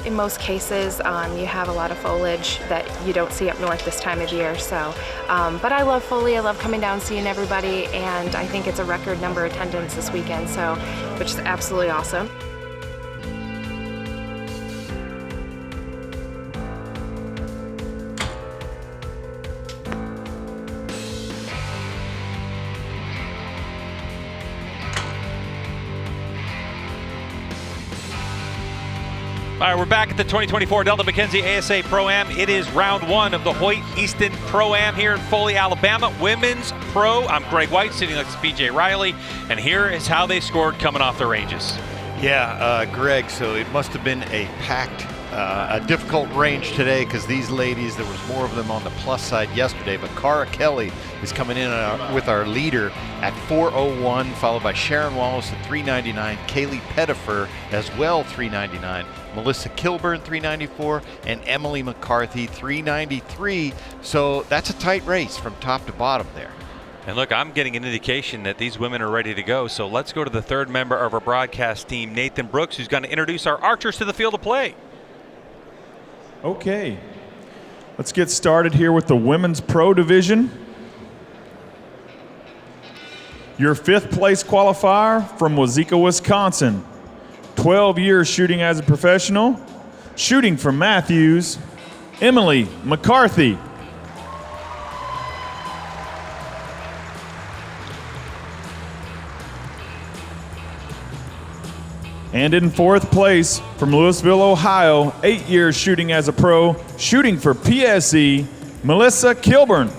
in most cases, you have a lot of foliage that you don't see up north this time of year. So, but I love Foley. I love coming down, seeing everybody, and I think it's a record number attendance this weekend, so which is absolutely awesome. All right, we're back at the 2024 Delta McKenzie ASA Pro-Am. It is round one of the Hoyt Easton Pro-Am here in Foley, Alabama. Women's Pro. I'm Greg White, sitting next to BJ Riley, and here is how they scored coming off the ranges. Yeah, Greg, so it must have been a packed, a difficult range today because these ladies, there was more of them on the plus side yesterday, but Cara Kelly is coming in with our leader at 4:01, followed by Sharon Wallace at 3:99, Kaylee Pettifer as well 3:99, Melissa Kilburn 3:94, and Emily McCarthy 3:93. So that's a tight race from top to bottom there. And look, I'm getting an indication that these women are ready to go. So let's go to the third member of our broadcast team, Nathan Brooks, who's going to introduce our archers to the field of play. Okay, let's get started here with the Women's Pro Division. Your fifth place qualifier from Wazeeka, Wisconsin. 12 years shooting as a professional. Shooting from Matthews, Emily McCarthy. And in fourth place from Louisville, Ohio, 8 years shooting as a pro, shooting for PSE, Melissa Kilburn.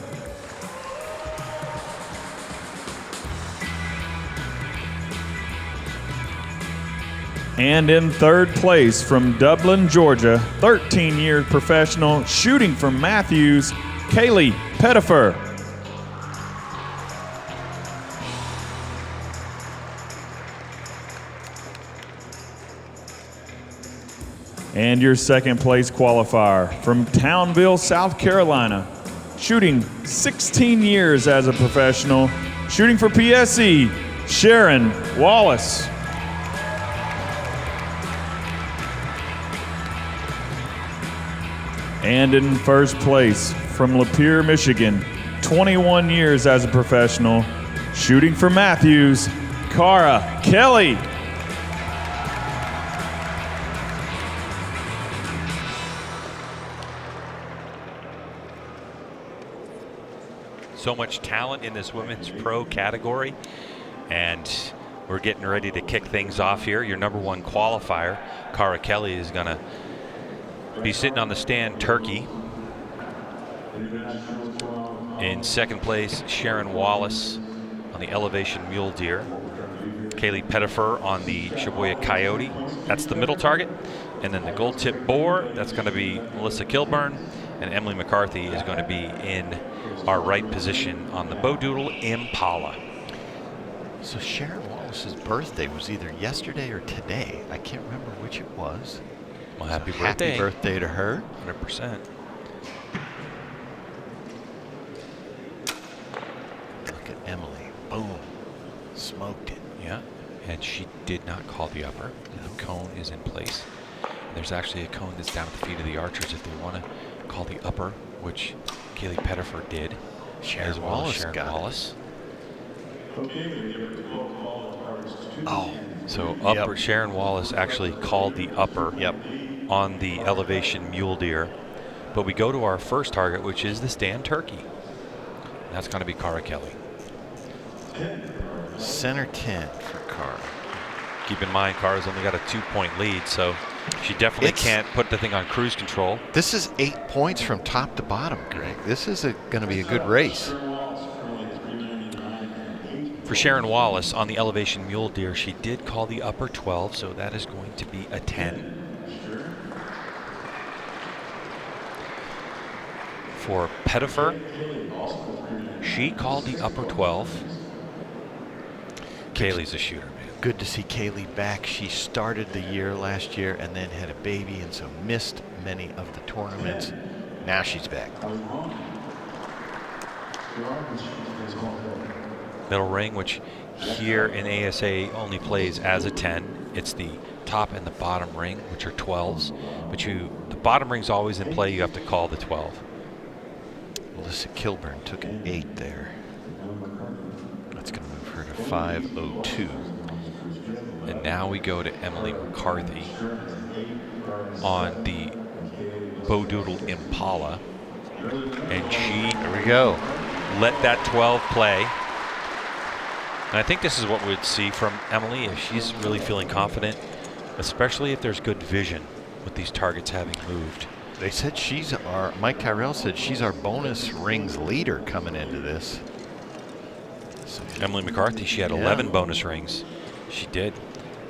And in third place from Dublin, Georgia, 13-year professional, shooting for Matthews, Kaylee Pettifer. And your second place qualifier from Townville, South Carolina, shooting 16 years as a professional, shooting for PSE, Sharon Wallace. And in first place from Lapeer, Michigan, 21 years as a professional, shooting for Matthews, Cara Kelly. So much talent in this women's pro category, and we're getting ready to kick things off here. Your number one qualifier, Cara Kelly, is going to be sitting on the stand turkey. In second place, Sharon Wallace on the elevation mule deer. Kaylee Pettifer on the Shibuya Coyote. That's the middle target. And then the gold tip boar, that's going to be Melissa Kilburn. And Emily McCarthy is going to be in our right position on the Bowdoodle Impala. So Sharon Wallace's birthday was either yesterday or today. I can't remember which it was. Well, happy birthday. Happy birthday to her. 100%. Look at Emily. Boom. Smoked it. Yeah. And she did not call the upper. The cone is in place. And there's actually a cone that's down at the feet of the archers if they want to call the upper, which Kaylee Pettifer did. Sharon Wallace got it. Oh. So upper, Sharon Wallace actually called the upper on the elevation mule deer. But we go to our first target, which is the stand turkey. And that's going to be Cara Kelly. Center 10 for Cara. Keep in mind, Cara's only got a 2-point lead, so she definitely can't put the thing on cruise control. This is 8 points from top to bottom, Greg. This is going to be a good race. For Sharon Wallace on the elevation mule deer, she did call the upper 12, so that is going to be a 10. For Pettifer, she called the upper 12. Kaylee's a shooter, man. Good to see Kaylee back. She started the year last year and then had a baby and so missed many of the tournaments. Now she's back. Middle ring, which here in ASA only plays as a 10. It's the top and the bottom ring, which are 12s. But the bottom ring's always in play. You have to call the 12. Melissa Kilburn took an 8 there. That's going to move her to 502. And now we go to Emily McCarthy on the Bodoodle Impala. And there we go. Let that 12 play. And I think this is what we would see from Emily if she's really feeling confident, especially if there's good vision with these targets having moved. They said Mike Tyrell said she's our bonus rings leader coming into this. So Emily McCarthy, she had 11 bonus rings. She did.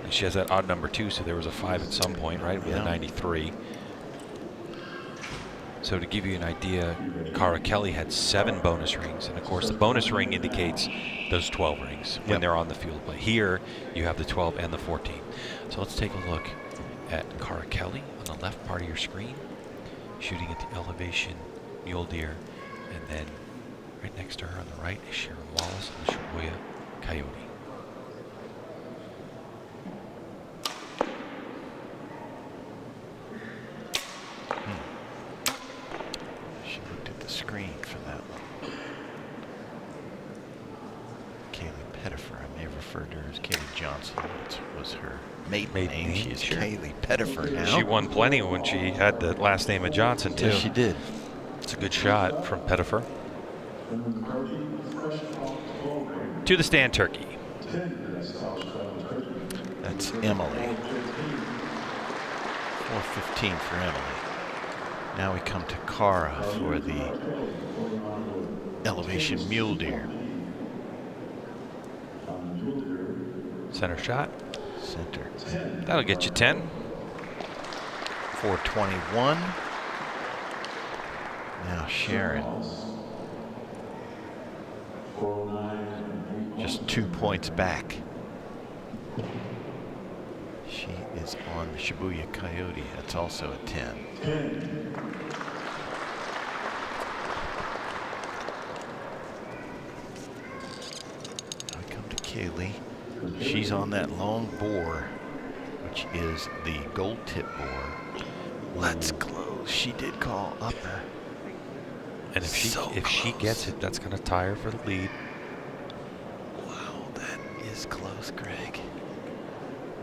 And she has that odd number 2, so there was a 5 at some point, right, with a 93. So to give you an idea, Cara Kelly had 7 bonus rings. And of course, the bonus ring indicates those 12 rings when they're on the field. But here, you have the 12 and the 14. So let's take a look at Cara Kelly on the left part of your screen, shooting at the elevation mule deer. And then right next to her on the right is Sharon Wallace on the Shibuya Coyote. She looked at the screen for that one. Kaylee Pettifer, I may have referred to her as Kaylee Johnson. That was her maiden name. She is Kaylee Pettifer now. She won plenty when she had the last name of Johnson, too. Yes, she did. It's a good shot from Pettifer. To the stand turkey. That's Emily. 4:15 for Emily. Now we come to Cara for the elevation mule deer. Center shot. Center. That'll get you 10. 421. Now Sharon. Just 2 points back. She is on the Shibuya Coyote. That's also a 10. Now we come to Kaylee. She's on that long boar, which is the gold tip boar. Let's close. She did call upper. And if she gets it, that's going to tie her for the lead. Wow, that is close, Greg.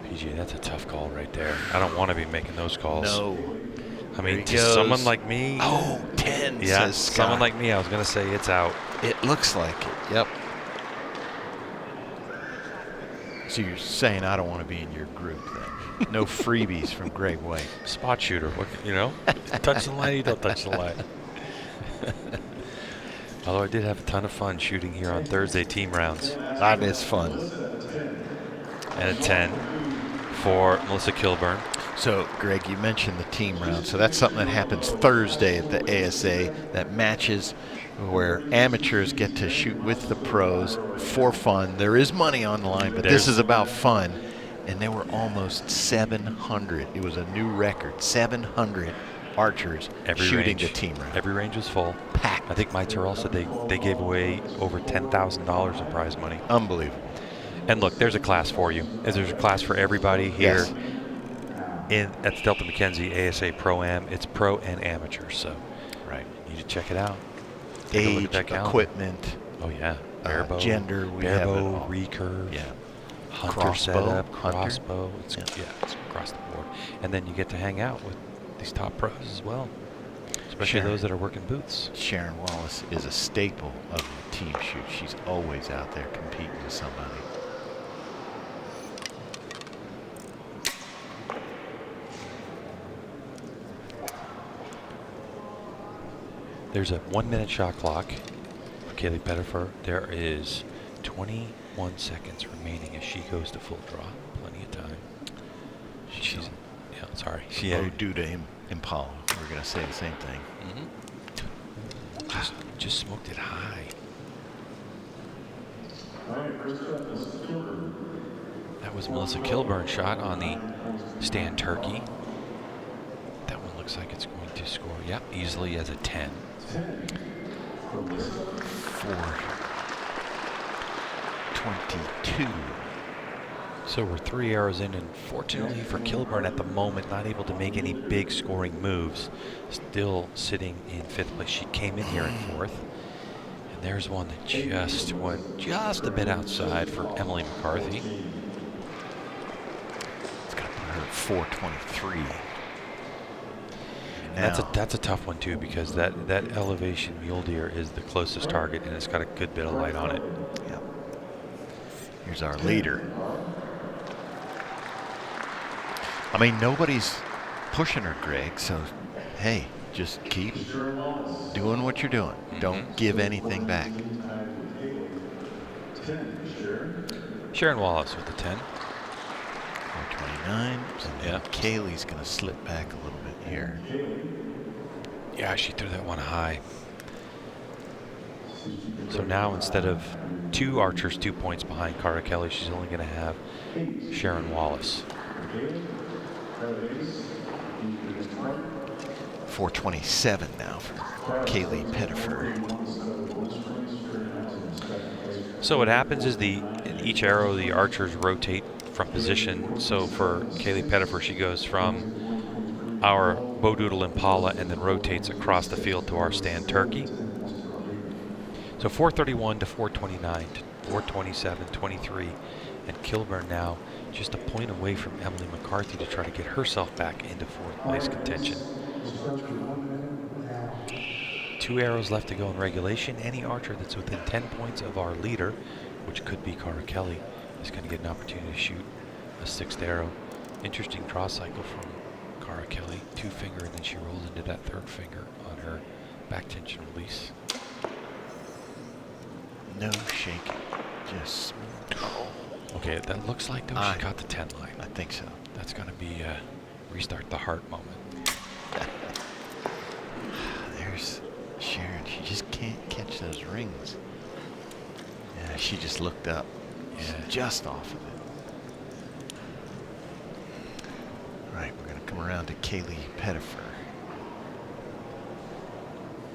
PG, that's a tough call right there. I don't want to be making those calls. No. I mean, to someone like me. Oh, 10, yeah, says Scott. someone like me, I was going to say it's out. It looks like it, yep. So you're saying I don't want to be in your group then? No freebies from Greg White. Spot shooter, what, touch the line, you don't touch the line. Although I did have a ton of fun shooting here on Thursday team rounds. That is fun. And a 10 for Melissa Kilburn. So, Greg, you mentioned the team round. So that's something that happens Thursday at the ASA, that matches where amateurs get to shoot with the pros for fun. There is money on the line, but this is about fun. And there were almost 700. It was a new record, 700 archers shooting the team round. Every range was full. Packed. I think Mike Terrell said they gave away over $10,000 in prize money. Unbelievable. And look, there's a class for you. There's a class for everybody here at the Delta McKenzie ASA Pro-Am. It's pro and amateur, so you need to check it out. Take a look at that calendar. Equipment. Oh yeah, barebow, gender, we have it all. recurve, hunter Crossbow, setup, hunter. crossbow. It's across the board, and then you get to hang out with these top pros as well, especially those that are working booths. Sharon Wallace is a staple of the team shoot. She's always out there competing with somebody. There's a 1-minute shot clock for Kaylee Pettifer. There is 21 seconds remaining as she goes to full draw. Plenty of time. She's, sorry. She had Bodoodle Impala. We're going to say the same thing. Just smoked it high. That was Melissa Kilburn's shot on the stand turkey. That one looks like it's going to score, easily as a 10. 4:22. So we're 3 arrows in, and fortunately for Kilburn at the moment, not able to make any big scoring moves. Still sitting in 5th place. She came in here in 4th. And there's one that just went just a bit outside for Emily McCarthy. It's going to put her at 423. That's a tough one too, because that elevation mule deer is the closest target, and it's got a good bit of light on it. Yep. Here's our leader. I mean, nobody's pushing her, Greg, so hey, just keep doing what you're doing. Don't give anything back. Sharon Wallace with the 10. 429. Yeah. Kaylee's going to slip back a little bit here. Yeah, she threw that one high. So now instead of 2 archers 2 points behind Cara Kelly, she's only going to have Sharon Wallace. 427 now for Kaylee Pettifer. So what happens is in each arrow, the archers rotate from position. So for Kaylee Pettifer, she goes from our Bowdoodle Impala and then rotates across the field to our stand turkey. So 431 to 429 to 427, 23, and Kilburn now just a point away from Emily McCarthy to try to get herself back into 4th place contention. 2 arrows left to go in regulation. Any archer that's within 10 points of our leader, which could be Cara Kelly, is going to get an opportunity to shoot a 6th arrow. Interesting draw cycle from Cara Kelly. 2 finger, and then she rolls into that 3rd finger on her back tension release. No shaking, just Okay, that looks like though she caught the 10 line. I think so. That's going to be a restart the heart moment. There's Sharon. She just can't catch those rings. Yeah, she just looked up. Yeah. Just off of it. All right, we're going to come around to Kaylee Pettifer.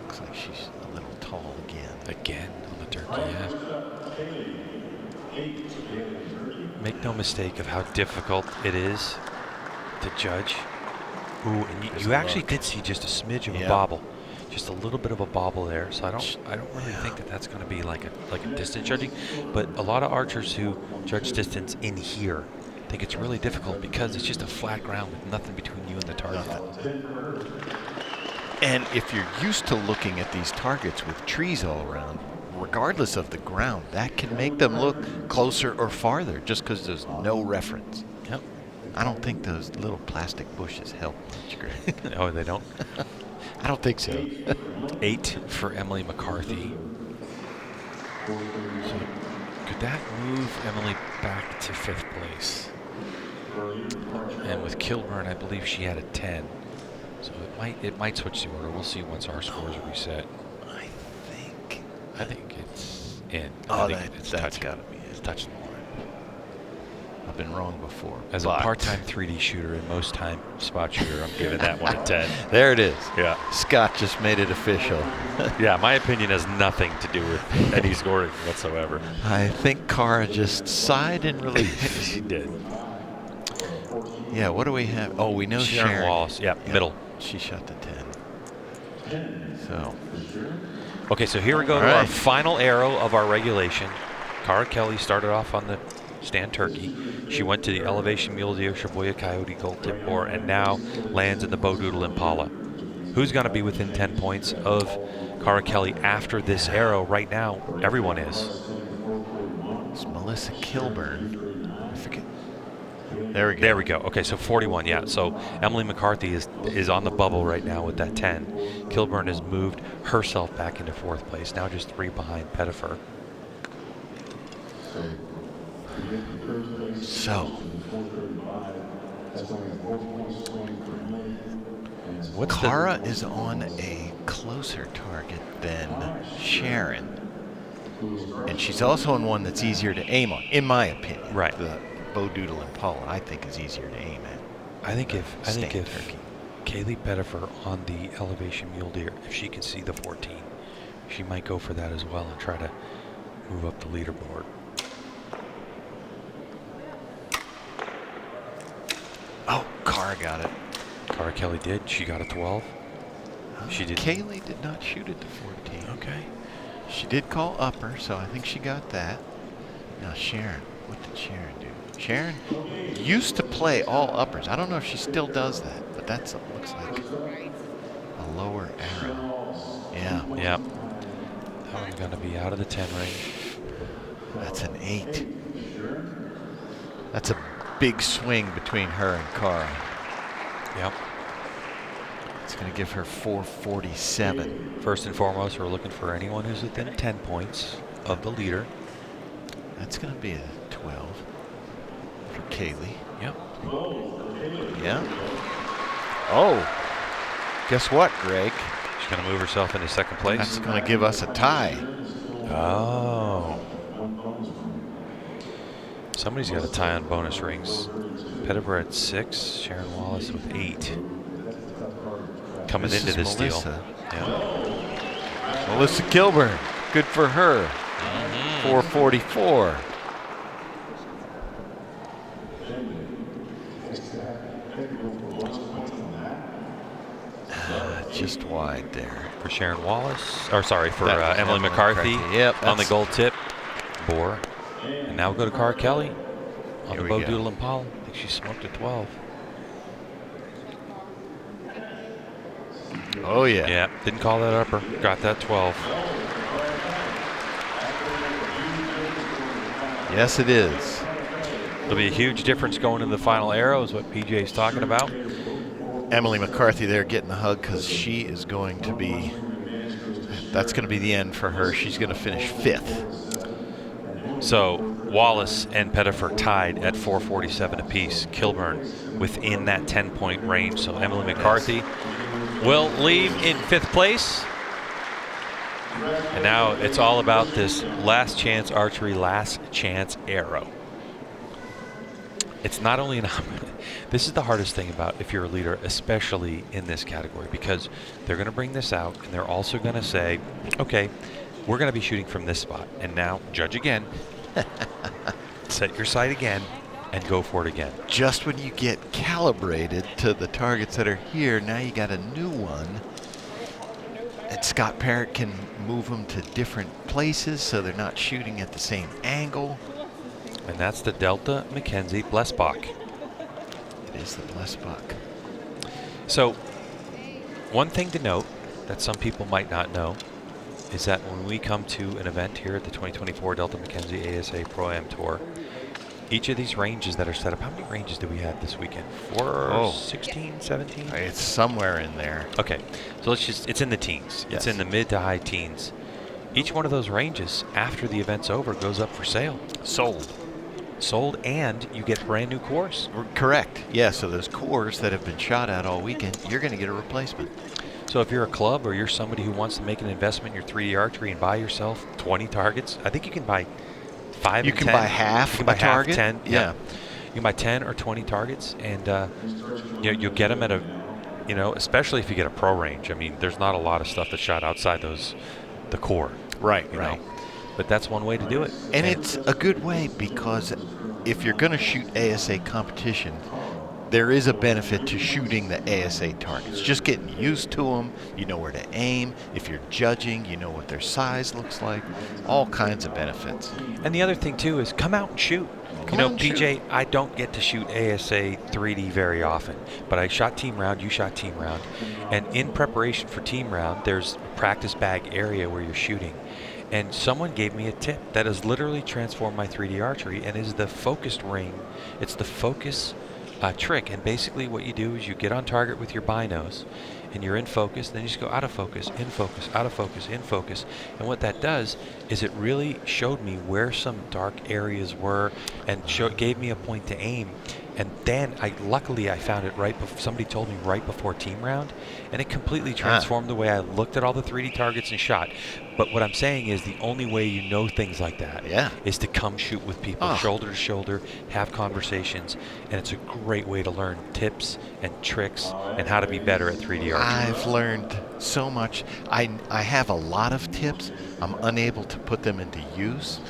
Looks like she's a little tall again. Again on the turkey, yeah. Make no mistake of how difficult it is to judge. Ooh, and you actually did see just a smidge of a bobble. Just a little bit of a bobble there. So I don't really think that that's going to be like a distance judging. But a lot of archers who judge distance in here think it's really difficult because it's just a flat ground with nothing between you and the target. And if you're used to looking at these targets with trees all around, regardless of the ground, that can make them look closer or farther just because there's no reference. Yep. I don't think those little plastic bushes help much, Greg. Oh, they don't? I don't think so. 8 for Emily McCarthy. So could that move Emily back to 5th place? And with Kilburn, I believe she had a 10. So it might switch the order. We'll see once our scores are reset. I think it's in. Oh, I think that's got to be it. It's touching the line. I've been wrong before. As a part-time 3D shooter and most time spot shooter, I'm giving that one a 10. There it is. Yeah. Scott just made it official. Yeah, my opinion has nothing to do with any scoring whatsoever. I think Cara just sighed in relief. She did. Yeah, what do we have? Oh, we know Sharon Wallace. Yeah, middle. She shot the 10. So. Okay, so here we go to our final arrow of our regulation. Cara Kelly started off on the stand turkey. She went to the elevation mule deer, Shibuya Coyote, gold tip boar, and now lands in the Bowdoodle Impala. Who's going to be within 10 points of Cara Kelly after this arrow? Right now, everyone is. It's Melissa Kilburn. I forget. There we go. There we go. Okay, so 41, yeah. So Emily McCarthy is on the bubble right now with that 10. Kilburn has moved herself back into 4th place, now just 3 behind Pettifer. So, Cara is on a closer target than Sharon. And she's also on one that's easier to aim on, in my opinion. Right. The Bowdoodle Impala, I think, is easier to aim at. I think if Kaylee Pettifer on the elevation mule deer, if she can see the 14, she might go for that as well and try to move up the leaderboard. Cara got it. Cara Kelly did. She got a 12. She did. Kaylee did not shoot it to 14. Okay. She did call upper, so I think she got that. Now Sharon, what did Sharon do? Sharon used to play all uppers. I don't know if she still does that, but that's looks like a lower arrow. Yeah. Yeah. That one's going to be out of the 10 range. That's an 8. That's a big swing between her and Cara. Yep. It's going to give her 447. First and foremost, we're looking for anyone who's within 10 points of the leader. That's going to be a 12 for Kaylee. Yep. Yeah. Oh, guess what, Greg? She's going to move herself into second place. That's going to give us a tie. Oh. Somebody's got a tie on bonus rings. Pettifer at 6, Sharon Wallace with 8. Coming into this deal. Yeah. Melissa Kilburn, good for her. 444. Just wide there. For Sharon Wallace, or sorry, for That was Emily Emily McCarthy. Yep, on the gold tip. Bore. And now we'll go to Cara Kelly on Here the we Bo go. Doodle Impala. I think she smoked a 12. Oh, yeah. Yeah, didn't call that upper. Got that 12. Yes, it is. There'll be a huge difference going into the final arrow, is what PJ's talking about. Emily McCarthy there getting the hug because she is going to be, that's going to be the end for her. She's going to finish 5th. So Wallace and Pettifer tied at 447 apiece. Kilburn within that 10-point range. So Emily McCarthy will leave in 5th place. And now it's all about this last chance archery, last chance arrow. It's not only an this is the hardest thing about if you're a leader, especially in this category, because they're going to bring this out and they're also going to say, okay, we're going to be shooting from this spot. And now judge again, set your sight again, and go for it again. Just when you get calibrated to the targets that are here, now you got a new one. And Scott Parrott can move them to different places so they're not shooting at the same angle. And that's the Delta McKenzie Blessbach. It is the Blessbach. So one thing to note that some people might not know is that when we come to an event here at the 2024 Delta McKenzie ASA Pro-Am Tour, each of these ranges that are set up, how many ranges do we have this weekend? 16, 17? It's somewhere in there. Okay, so it's in the teens. Yes. It's in the mid to high teens. Each one of those ranges, after the event's over, goes up for sale. Sold, and you get a brand new cores. Correct. Yeah, so those cores that have been shot at all weekend, you're going to get a replacement. So if you're a club or you're somebody who wants to make an investment in your 3D archery and buy yourself 20 targets, I think you can buy 5 You and can 10. buy half You can buy a target? 10. Yeah. You can buy 10 or 20 targets, and you'll get them at a, especially if you get a pro range. I mean, there's not a lot of stuff that's shot outside the core. Right, you know. But that's one way to do it. And it's a good way because if you're going to shoot ASA competition, there is a benefit to shooting the ASA targets. Just getting used to them, you know where to aim. If you're judging, you know what their size looks like. All kinds of benefits. And the other thing, too, is come out and shoot. Come out and PJ, shoot. I don't get to shoot ASA 3D very often, but I shot team round, you shot team round. And in preparation for team round, there's a practice bag area where you're shooting. And someone gave me a tip that has literally transformed my 3D archery and is the focused ring. It's the focus trick. And basically what you do is you get on target with your binos and you're in focus, then you just go out of focus, in focus, out of focus, in focus. And what that does is it really showed me where some dark areas were and gave me a point to aim. And then luckily I found it right before, somebody told me right before team round, and it completely transformed the way I looked at all the 3D targets and shot. But what I'm saying is the only way you know things like that is to come shoot with people, shoulder to shoulder, have conversations, and it's a great way to learn tips and tricks and how to be better at 3D archery. I've learned so much. I have a lot of tips. I'm unable to put them into use.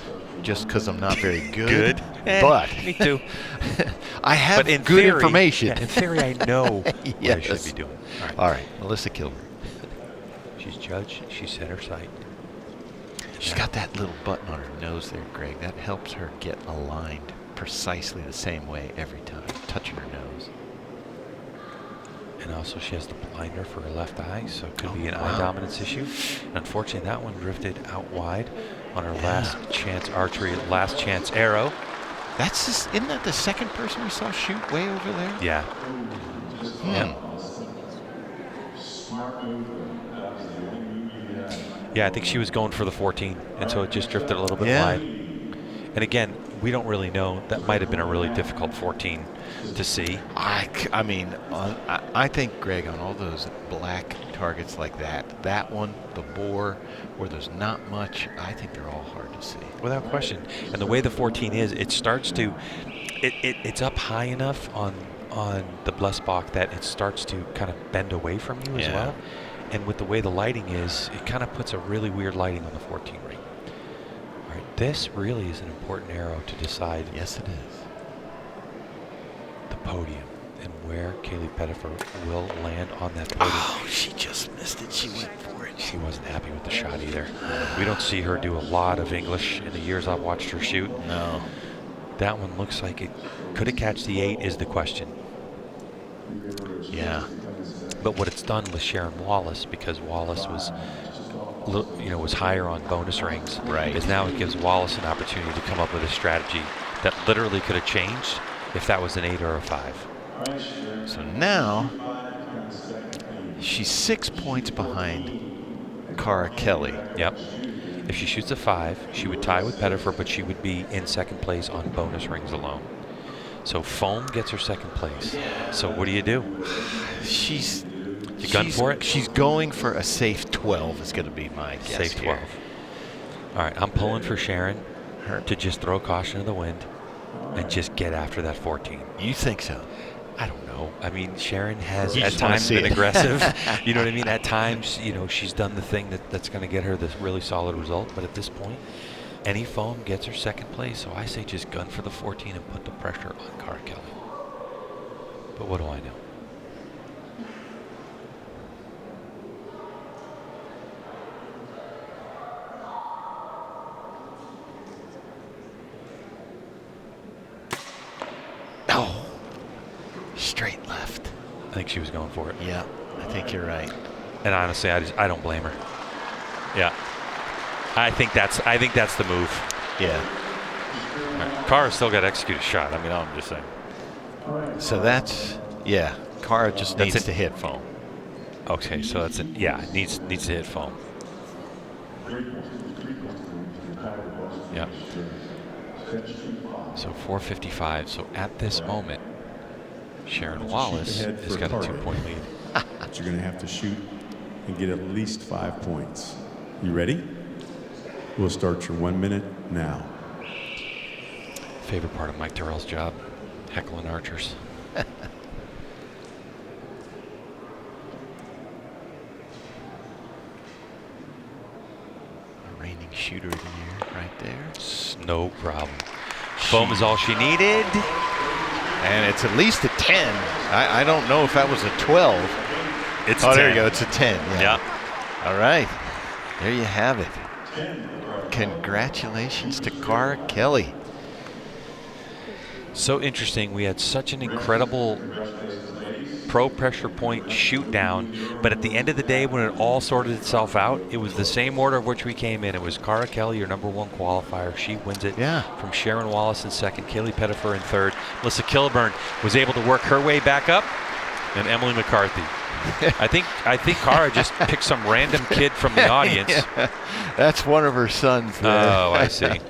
just because I'm not very good. But me too. I have But in good theory, information. yeah, in theory, I know what I Yes. should be doing. All right, Melissa Kilburn. She's judged. She set her sight. She's got that little button on her nose there, Greg. That helps her get aligned precisely the same way every time, touching her nose. And also she has the blinder for her left eye, so it could be an eye dominance issue. And unfortunately, that one drifted out wide on her last chance archery, last chance arrow. That's just, isn't that the second person we saw shoot way over there? Yeah. Yeah. Yeah, I think she was going for the 14, and so it just drifted a little bit wide. And again, we don't really know. That might have been a really difficult 14 to see. I mean, I think, Greg, on all those black targets like that one, the boar, where there's not much, I think they're all hard to see. Without question. And the way the 14 is, it starts to, it's up high enough on the Blessbach that it starts to kind of bend away from you as well. And with the way the lighting is, it kind of puts a really weird lighting on the 14 ring. All right, this really is an important arrow to decide. Yes, it is. The podium and where Kaylee Pettifer will land on that podium. Oh, she just missed it. She went for it. She wasn't happy with the shot either. We don't see her do a lot of English in the years I've watched her shoot. No. That one looks like it. Could it catch the 8 is the question. Yeah. But what it's done with Sharon Wallace, because Wallace was, was higher on bonus rings, is now it gives Wallace an opportunity to come up with a strategy that literally could have changed if that was an 8 or a 5. So now she's 6 points behind Cara Kelly. Yep. If she shoots a 5, she would tie with Pettifer, but she would be in second place on bonus rings alone. So Foam gets her second place. So what do? You gun for it? She's going for a safe 12 is going to be my guess. Safe 12. Here. All right, I'm pulling for Sharon to just throw caution to the wind and just get after that 14. You think so? I don't know. I mean, Sharon has You at just wanna times see been it. aggressive. You know what I mean? At times, she's done the thing that's going to get her this really solid result. But at this point, any Foam gets her second place. So I say just gun for the 14 and put the pressure on Cara Kelly. But what do I know? Oh, straight left. I think she was going for it. Yeah, I think you're right. And honestly, I don't blame her. Yeah, I think that's the move. Yeah. Right. Cara still got to execute a shot. I mean, I'm just saying. So that's Cara just That's needs it. to hit Foam. Okay, so that's it. Yeah, it needs to hit Foam. Yeah. So 4:55. So at this moment, Sharon Wallace has got a 2-point lead. But you're going to have to shoot and get at least 5 points. You ready? We'll start your 1 minute now. Favorite part of Mike Terrell's job, heckling archers. Reigning shooter of the year right there. No problem. Foam is all she needed. And it's at least a 10. I don't know if that was a 12. It's oh, a 10. there you go. It's a 10. Yeah. All right. There you have it. Congratulations to Cara Kelly. So interesting. We had such an incredible pro pressure point shoot down, but at the end of the day, when it all sorted itself out, it was the same order of which we came in. It was Cara Kelly, your #1 qualifier. She wins it from Sharon Wallace in second, Kaylee Pettifer in third. Melissa Kilburn was able to work her way back up, and Emily McCarthy. I think Cara just picked some random kid from the audience. Yeah, that's one of her sons there. Oh, I see.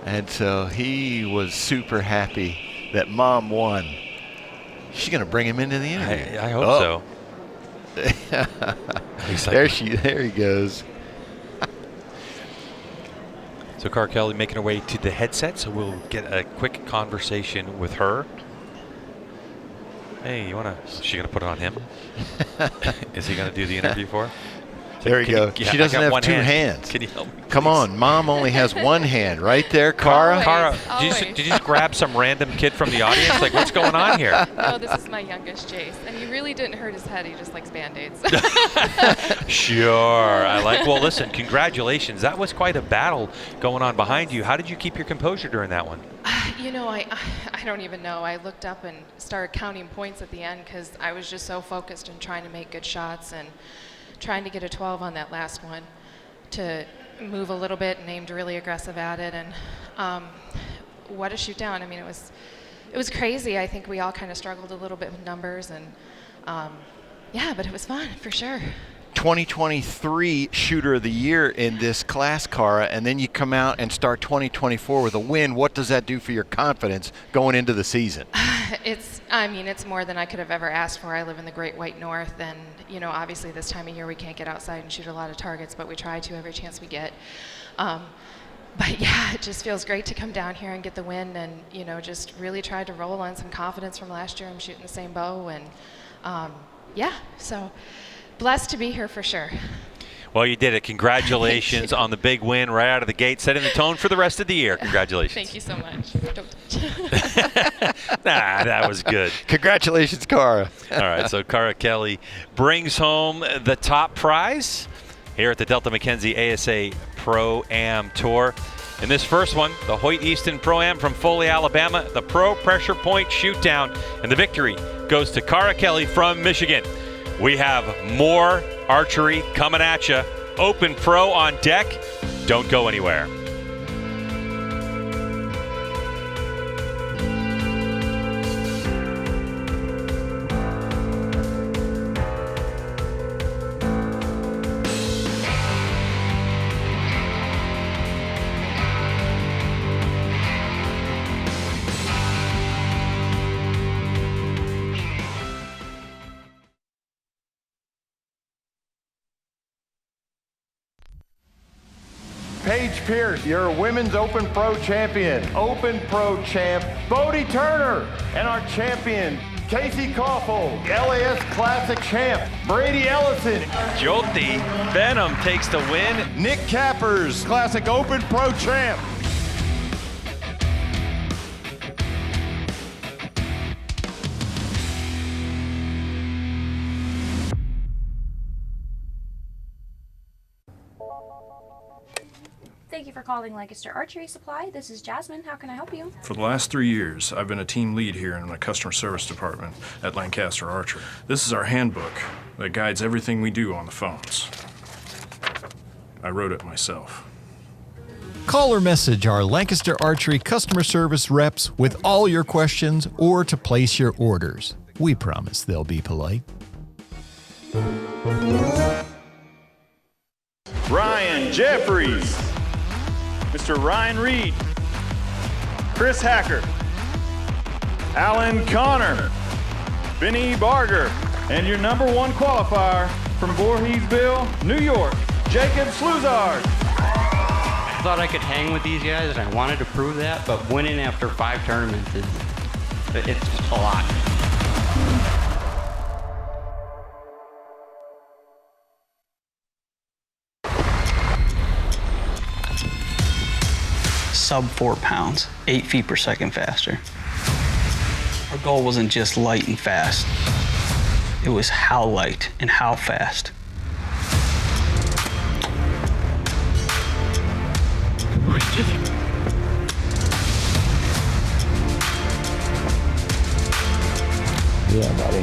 And so he was super happy that Mom won. She's going to bring him into the interview. I hope so. He's like, there he goes. So Cara Kelly making her way to the headset, so we'll get a quick conversation with her. Hey, is she gonna put it on him? Is he gonna do the interview for her? There you go. She doesn't have two hands. Can you help me? Come on, Mom only has one hand. Right there, Cara. Cara, did you just grab some random kid from the audience? Like, what's going on here? No, this is my youngest, Jace, and he really didn't hurt his head. He just likes Band-Aids. Sure. Well, listen, congratulations. That was quite a battle going on behind you. How did you keep your composure during that one? You know, I don't even know. I looked up and started counting points at the end because I was just so focused on trying to make good shots and trying to get a 12 on that last one to move a little bit and aimed really aggressive at it. And what a shoot down. I mean, it was crazy. I think we all kind of struggled a little bit with numbers, and yeah, but it was fun for sure. 2023 Shooter of the Year in this class, Cara, and then you come out and start 2024 with a win. What does that do for your confidence going into the season? It's more than I could have ever asked for. I live in the Great White North, and you know, obviously this time of year we can't get outside and shoot a lot of targets, but we try to every chance we get. But yeah, it just feels great to come down here and get the win, and you know, just really try to roll on some confidence from last year. I'm shooting the same bow, and yeah, so blessed to be here for sure. Well, you did it. Congratulations on the big win right out of the gate, setting the tone for the rest of the year. Congratulations. Thank you so much. Don't that was good. Congratulations, Cara. All right, so Cara Kelly brings home the top prize here at the Delta McKenzie ASA Pro-Am Tour. In this first one, the Hoyt Easton Pro-Am from Foley, Alabama, the Pro Pressure Point Shootdown, and the victory goes to Cara Kelly from Michigan. We have more archery coming at you. Open Pro on deck. Don't go anywhere. Paige Pierce, your Women's Open Pro champion. Open Pro champ, Bodie Turner. And our champion, Casey Koffel, LAS Classic champ, Brady Ellison. Jyoti Benham takes the win. Nick Cappers, Classic Open Pro champ. Thank you for calling Lancaster Archery Supply. This is Jasmine. How can I help you? For the last 3 years, I've been a team lead here in the customer service department at Lancaster Archery. This is our handbook that guides everything we do on the phones. I wrote it myself. Call or message our Lancaster Archery customer service reps with all your questions or to place your orders. We promise they'll be polite. Ryan Jeffries, Mr. Ryan Reed, Chris Hacker, Alan Connor, Benny Barger, and your #1 qualifier from Voorheesville, New York, Jacob Sluzard. I thought I could hang with these guys, and I wanted to prove that, but winning after 5 tournaments it's just a lot. Sub 4 pounds, 8 feet per second faster. Our goal wasn't just light and fast. It was how light and how fast. Yeah, buddy.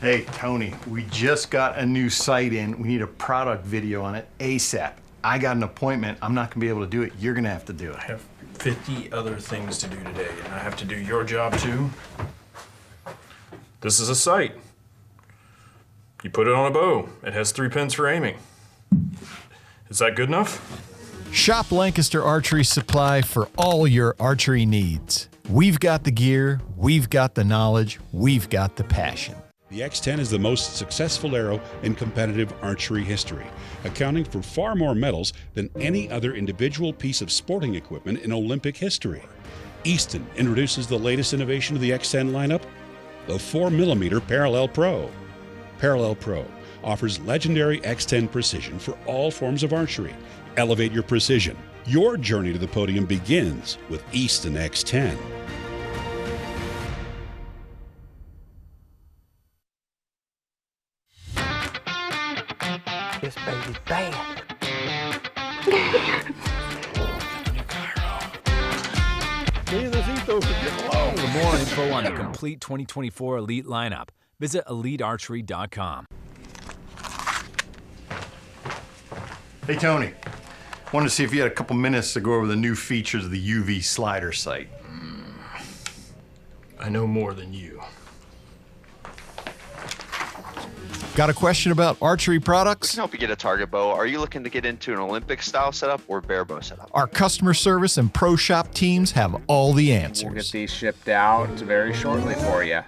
Hey, Tony, we just got a new site in. We need a product video on it ASAP. I got an appointment. I'm not gonna be able to do it. You're gonna have to do it. I have 50 other things to do today, and I have to do your job too. This is a sight. You put it on a bow. It has 3 pins for aiming. Is that good enough? Shop Lancaster Archery Supply for all your archery needs. We've got the gear, we've got the knowledge, we've got the passion. The X10 is the most successful arrow in competitive archery history, accounting for far more medals than any other individual piece of sporting equipment in Olympic history. Easton introduces the latest innovation of the X10 lineup, the 4mm Parallel Pro. Parallel Pro offers legendary X10 precision for all forms of archery. Elevate your precision. Your journey to the podium begins with Easton X10. This baby's bad. For more info on the complete 2024 Elite lineup, visit EliteArchery.com. Hey, Tony. Wanted to see if you had a couple minutes to go over the new features of the UV slider sight. I know more than you. Got a question about archery products? We can help you get a target bow. Are you looking to get into an Olympic style setup or bare bow setup? Our customer service and pro shop teams have all the answers. We'll get these shipped out very shortly for you.